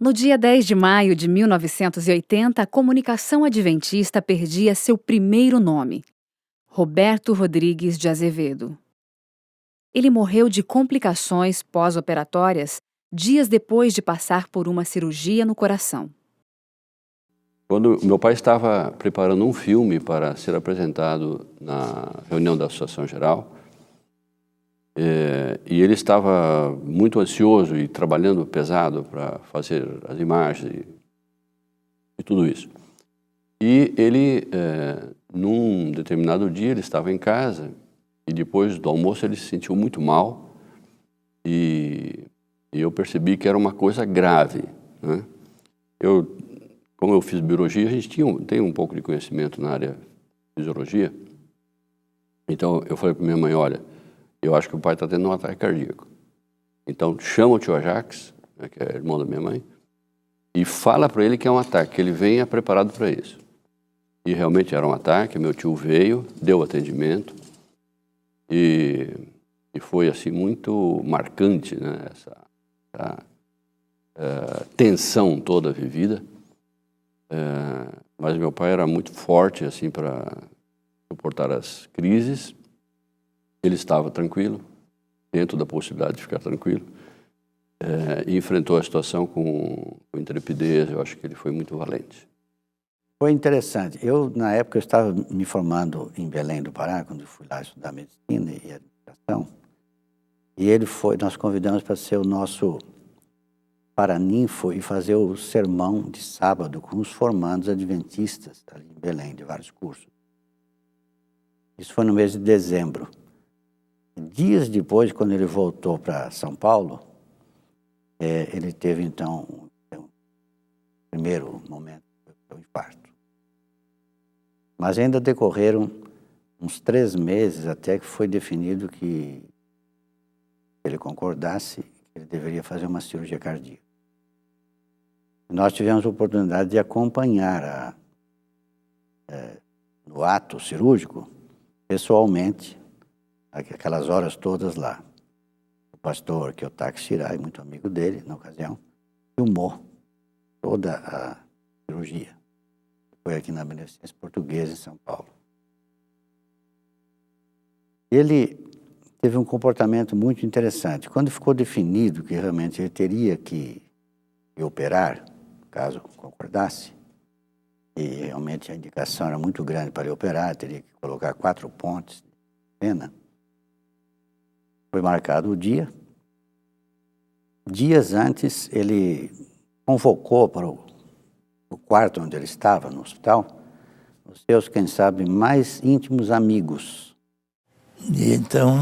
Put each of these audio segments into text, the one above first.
No dia 10 de maio de 1980, a comunicação adventista perdia seu primeiro nome, Roberto Rodrigues de Azevedo. Ele morreu de complicações pós-operatórias dias depois de passar por uma cirurgia no coração. Quando meu pai estava preparando um filme para ser apresentado na reunião da Associação Geral, e ele estava muito ansioso e trabalhando pesado para fazer as imagens e tudo isso. E ele, num determinado dia, ele estava em casa e depois do almoço ele se sentiu muito mal e eu percebi que era uma coisa grave, né? Como eu fiz biologia, a gente tem um pouco de conhecimento na área de fisiologia. Então eu falei para minha mãe, olha, eu acho que o pai está tendo um ataque cardíaco. Então chama o tio Ajax, né, que é irmão da minha mãe, e fala para ele que é um ataque, que ele venha preparado para isso. E realmente era um ataque, meu tio veio, deu atendimento, e foi assim muito marcante, né, essa tensão toda vivida. Mas meu pai era muito forte assim para suportar as crises. Ele estava tranquilo, dentro da possibilidade de ficar tranquilo, e enfrentou a situação com intrepidez. Eu acho que ele foi muito valente. Foi interessante. Na época, eu estava me formando em Belém do Pará, quando eu fui lá estudar medicina e administração, e nós convidamos para ser o nosso paraninfo e fazer o sermão de sábado com os formandos adventistas ali em Belém, de vários cursos. Isso foi no mês de dezembro. Dias depois, quando ele voltou para São Paulo, ele teve, então, o primeiro momento do infarto. Mas ainda decorreram uns 3 meses até que foi definido que ele concordasse que ele deveria fazer uma cirurgia cardíaca. Nós tivemos a oportunidade de acompanhar no ato cirúrgico, pessoalmente, aquelas horas todas lá. O pastor Kiyotaki Shirai, muito amigo dele na ocasião, filmou toda a cirurgia. Foi aqui na Beneficência Portuguesa, em São Paulo. Ele teve um comportamento muito interessante. Quando ficou definido que realmente ele teria que operar, caso concordasse, e realmente a indicação era muito grande para ele operar, teria que colocar 4 pontes de pena, foi marcado o dia. Dias antes, ele convocou para o quarto onde ele estava, no hospital, os seus, quem sabe, mais íntimos amigos. E então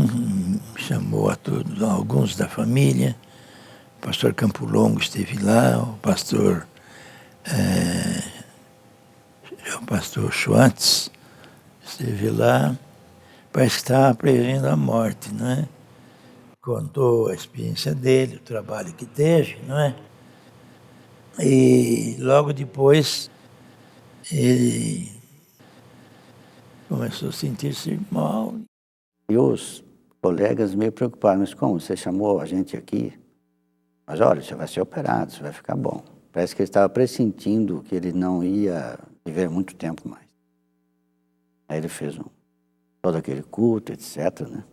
chamou a todos, alguns da família. O pastor Campo Longo esteve lá, o pastor Schwartz esteve lá. Parece que estava prevendo a morte, não é? Contou a experiência dele, o trabalho que teve, não é? E logo depois ele começou a sentir-se mal. E os colegas meio preocupados, mas como? Você chamou a gente aqui? Mas olha, você vai ser operado, você vai ficar bom. Parece que ele estava pressentindo que ele não ia viver muito tempo mais. Aí ele fez todo aquele culto, etc., né?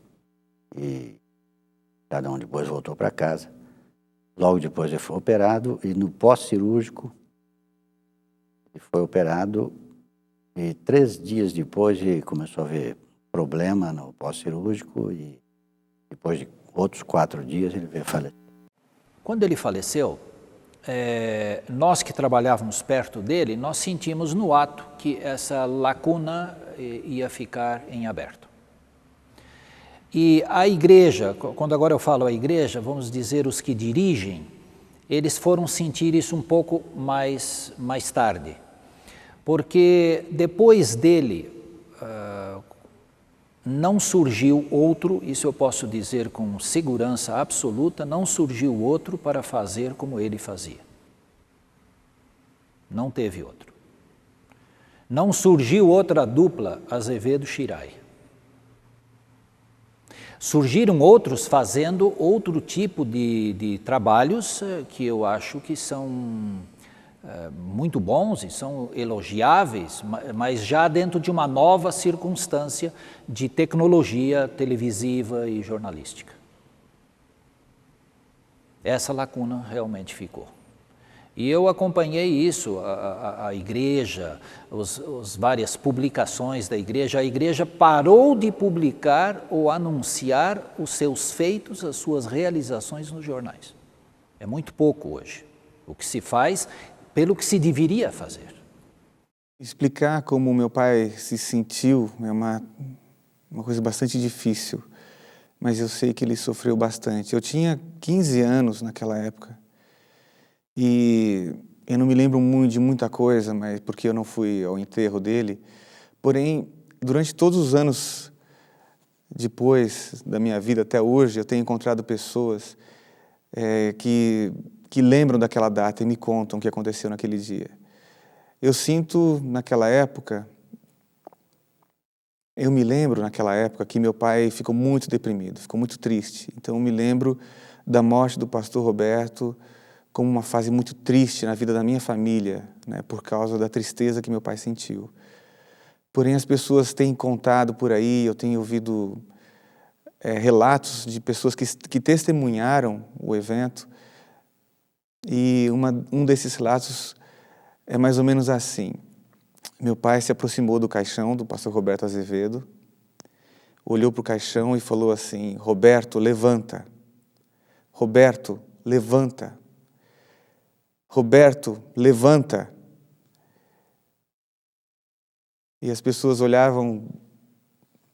E cada um depois voltou para casa. Logo depois ele foi operado e no pós-cirúrgico ele foi operado e 3 dias depois ele começou a ver problema no pós-cirúrgico e depois de outros 4 dias ele veio falecer. Quando ele faleceu, nós que trabalhávamos perto dele, nós sentimos no ato que essa lacuna ia ficar em aberto. E a igreja, quando agora eu falo a igreja, vamos dizer os que dirigem, eles foram sentir isso um pouco mais tarde. Porque depois dele não surgiu outro, isso eu posso dizer com segurança absoluta, não surgiu outro para fazer como ele fazia. Não teve outro. Não surgiu outra dupla Azevedo-Shirai. Surgiram outros fazendo outro tipo de trabalhos que eu acho que são muito bons e são elogiáveis, mas já dentro de uma nova circunstância de tecnologia televisiva e jornalística. Essa lacuna realmente ficou. E eu acompanhei isso, a igreja, as várias publicações da igreja. A igreja parou de publicar ou anunciar os seus feitos, as suas realizações nos jornais. É muito pouco hoje o que se faz pelo que se deveria fazer. Explicar como meu pai se sentiu é uma coisa bastante difícil, mas eu sei que ele sofreu bastante. Eu tinha 15 anos naquela época. E eu não me lembro muito de muita coisa, mas porque eu não fui ao enterro dele. Porém, durante todos os anos depois da minha vida até hoje, eu tenho encontrado pessoas que lembram daquela data e me contam o que aconteceu naquele dia. Eu sinto naquela época, eu me lembro naquela época que meu pai ficou muito deprimido, ficou muito triste. Então eu me lembro da morte do pastor Roberto como uma fase muito triste na vida da minha família, né, por causa da tristeza que meu pai sentiu. Porém, as pessoas têm contado por aí, eu tenho ouvido relatos de pessoas que testemunharam o evento, e um desses relatos é mais ou menos assim. Meu pai se aproximou do caixão do pastor Roberto Azevedo, olhou para o caixão e falou assim: Roberto, levanta. Roberto, levanta. Roberto, levanta. E as pessoas olhavam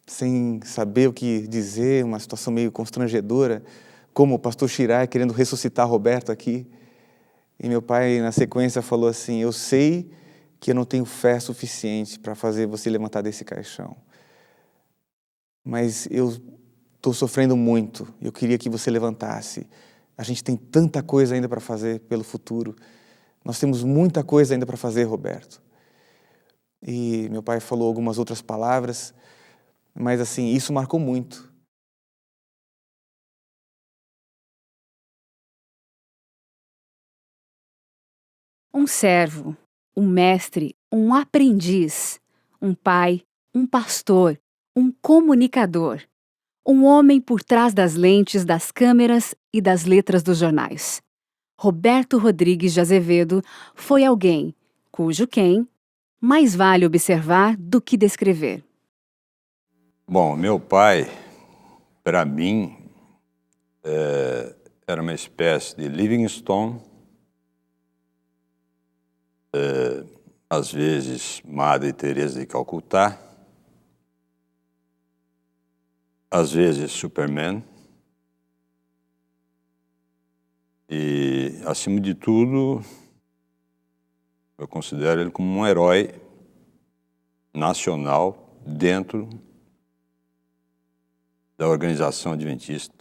sem saber o que dizer, uma situação meio constrangedora, como o pastor Shirai querendo ressuscitar Roberto aqui. E meu pai, na sequência, falou assim: eu sei que eu não tenho fé suficiente para fazer você levantar desse caixão, mas eu estou sofrendo muito, eu queria que você levantasse. A gente tem tanta coisa ainda para fazer pelo futuro. Nós temos muita coisa ainda para fazer, Roberto. E meu pai falou algumas outras palavras, mas assim, isso marcou muito. Um servo, um mestre, um aprendiz, um pai, um pastor, um comunicador. Um homem por trás das lentes das câmeras e das letras dos jornais. Roberto Rodrigues de Azevedo foi alguém cujo quem mais vale observar do que descrever. Bom, meu pai, para mim, era uma espécie de Livingstone, às vezes Madre Teresa de Calcutá, às vezes Superman, e, acima de tudo, eu considero ele como um herói nacional dentro da organização adventista,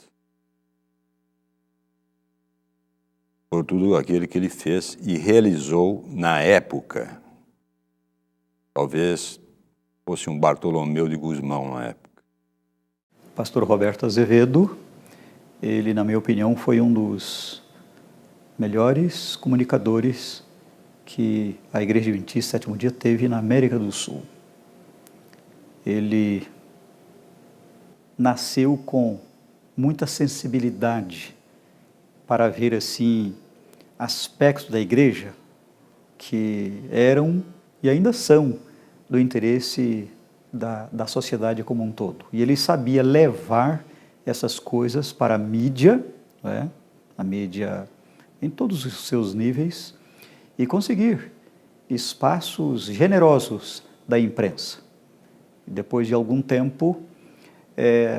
por tudo aquilo que ele fez e realizou na época. Talvez fosse um Bartolomeu de Gusmão na época. Pastor Roberto Azevedo, ele, na minha opinião, foi um dos melhores comunicadores que a Igreja Adventista Sétimo Dia teve na América do Sul. Ele nasceu com muita sensibilidade para ver, assim, aspectos da igreja que eram e ainda são do interesse da sociedade como um todo. E ele sabia levar essas coisas para a mídia, né? A mídia em todos os seus níveis, e conseguir espaços generosos da imprensa. E depois de algum tempo,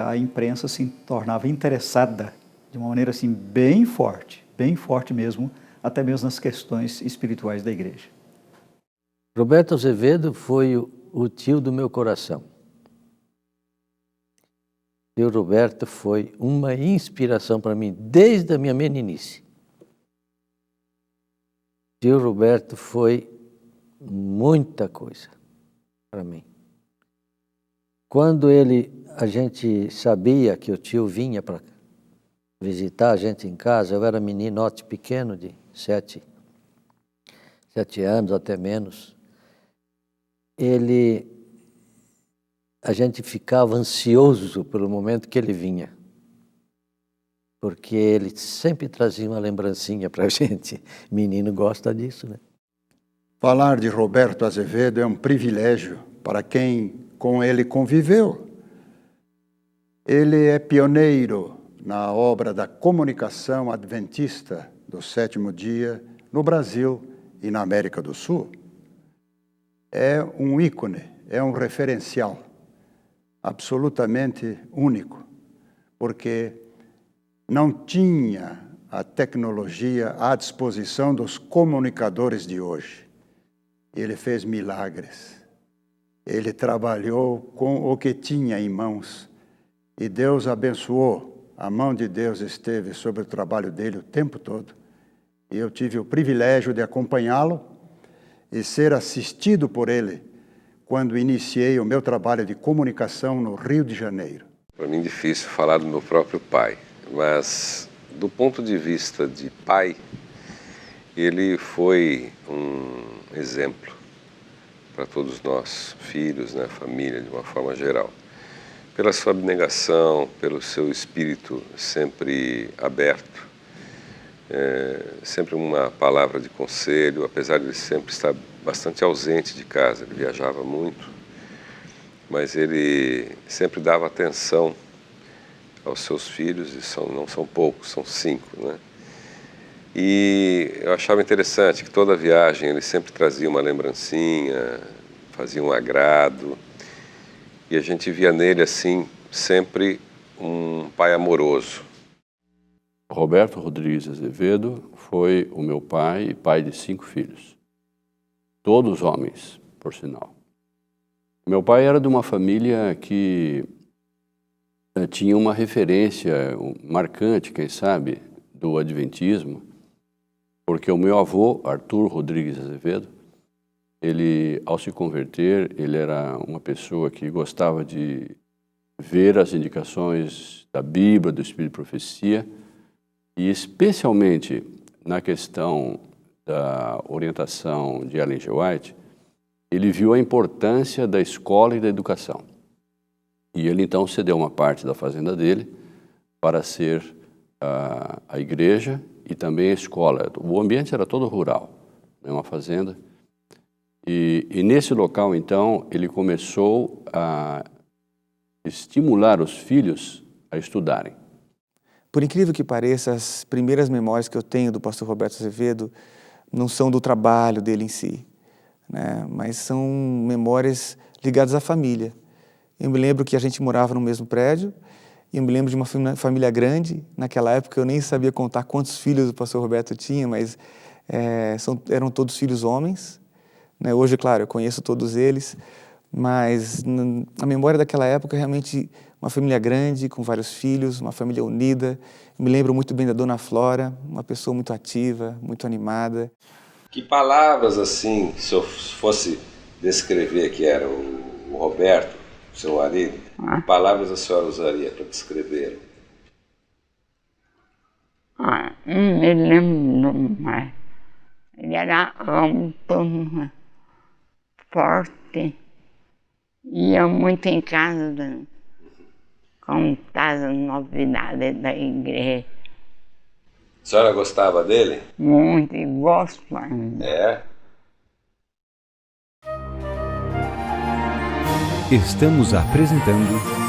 a imprensa se tornava interessada de uma maneira assim bem forte mesmo, até mesmo nas questões espirituais da igreja. Roberto Azevedo foi o tio do meu coração. E o Roberto foi uma inspiração para mim desde a minha meninice. Tio Roberto foi muita coisa para mim. Quando a gente sabia que o tio vinha para visitar a gente em casa, eu era meninote pequeno de 7 anos, até menos. A gente ficava ansioso pelo momento que ele vinha, porque ele sempre trazia uma lembrancinha para a gente. Menino gosta disso, né? Falar de Roberto Azevedo é um privilégio para quem com ele conviveu. Ele é pioneiro na obra da comunicação adventista do sétimo dia no Brasil e na América do Sul. É um ícone, é um referencial absolutamente único, porque não tinha a tecnologia à disposição dos comunicadores de hoje. Ele fez milagres. Ele trabalhou com o que tinha em mãos e Deus abençoou. A mão de Deus esteve sobre o trabalho dele o tempo todo. E eu tive o privilégio de acompanhá-lo e ser assistido por ele quando iniciei o meu trabalho de comunicação no Rio de Janeiro. Para mim é difícil falar do meu próprio pai, mas do ponto de vista de pai, ele foi um exemplo para todos nós, filhos, né, família, de uma forma geral. Pela sua abnegação, pelo seu espírito sempre aberto, sempre uma palavra de conselho, apesar de ele sempre estar bastante ausente de casa, ele viajava muito, mas ele sempre dava atenção aos seus filhos, e não são poucos, são 5, né? E eu achava interessante que toda viagem ele sempre trazia uma lembrancinha, fazia um agrado, e a gente via nele, assim, sempre um pai amoroso. Roberto Rodrigues Azevedo foi o meu pai e pai de 5 filhos. Todos homens, por sinal. Meu pai era de uma família que tinha uma referência marcante, quem sabe, do adventismo, porque o meu avô, Arthur Rodrigues Azevedo, ele, ao se converter, ele era uma pessoa que gostava de ver as indicações da Bíblia, do Espírito de Profecia, e especialmente na questão da orientação de Ellen G. White, ele viu a importância da escola e da educação. E ele então cedeu uma parte da fazenda dele para ser a igreja e também a escola. O ambiente era todo rural, né, uma fazenda. E nesse local, então, ele começou a estimular os filhos a estudarem. Por incrível que pareça, as primeiras memórias que eu tenho do pastor Roberto Azevedo não são do trabalho dele em si, né? Mas são memórias ligadas à família. Eu me lembro que a gente morava no mesmo prédio, e eu me lembro de uma família grande. Naquela época eu nem sabia contar quantos filhos o pastor Roberto tinha, mas eram todos filhos homens, né? Hoje, claro, eu conheço todos eles, mas a memória daquela época é realmente uma família grande, com vários filhos, uma família unida. Eu me lembro muito bem da Dona Flora, uma pessoa muito ativa, muito animada. Que palavras, assim, se eu fosse descrever que era o Roberto, seu marido, que palavras a senhora usaria para descrevê-lo? Não me lembro mais. Ele era alto, forte, ia muito em casa contar as novidades da igreja. A senhora gostava dele? Muito, e gosto ainda. É? Estamos apresentando